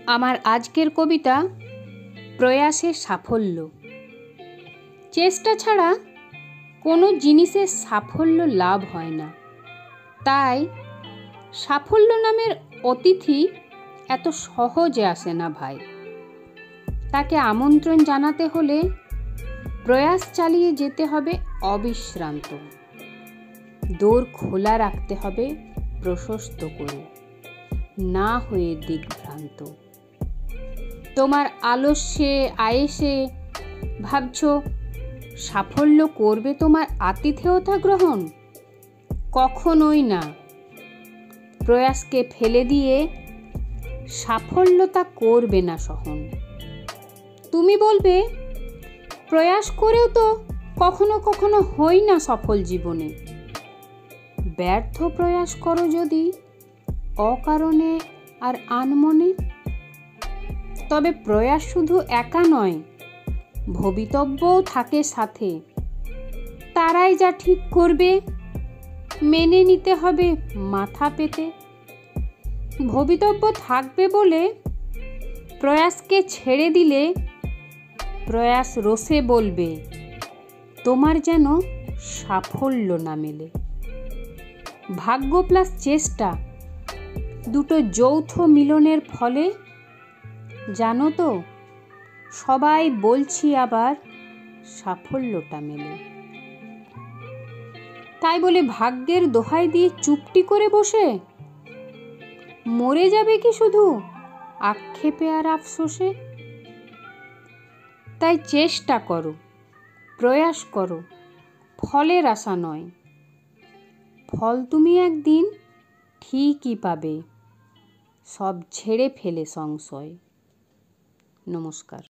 আমার আজকের কবিতা প্রয়াসের সাফল্য। চেষ্টা ছাড়া কোনো জিনিসের সাফল্য লাভ হয় না। তাই সাফল্য নামের অতিথি এত সহজে আসে না ভাই। তাকে আমন্ত্রণ জানাতে হলে প্রয়াস চালিয়ে যেতে হবে অবিশ্রান্ত। দোর খোলা রাখতে হবে প্রশস্ত করে, না হয়ে দিগ্ভ্রান্ত। তোমার আলস্যে আয়েসে ভাবছো সাফল্য করবে তোমার আতিথেয়তা গ্রহণ? কখনোই না। প্রয়াসকে ফেলে দিয়ে সাফল্যতা করবে না সহন। তুমি বলবে প্রয়াস করেও তো কখনো কখনো হই না সফল জীবনে। ব্যর্থ প্রয়াস করো যদি অকারণে আর আনমনে। তবে প্রয়াস শুধু একা নয়, ভবিতব্যও থাকে সাথে। তারাই যা ঠিক করবে মেনে নিতে হবে মাথা পেতে। ভবিতব্য থাকবে বলে প্রয়াসকে ছেড়ে দিলে প্রয়াস রোষে বলবে তোমার যেন সাফল্য না মেলে। ভাগ্য প্লাস চেষ্টা দুটো যৌথ মিলনের ফলে জানো তো সবাই বলছি আবার সাফল্যটা মেলে। তাই বলে ভাগ্যের দোহাই দিয়ে চুপটি করে বসে মরে যাবে কি শুধু আক্ষেপে আর আফসোসে? তাই চেষ্টা করো, প্রয়াস করো, ফলের আশা নয়। ফল তুমি একদিন ঠিকই পাবে, সব ছেড়ে ফেলে সংশয়। নমস্কার।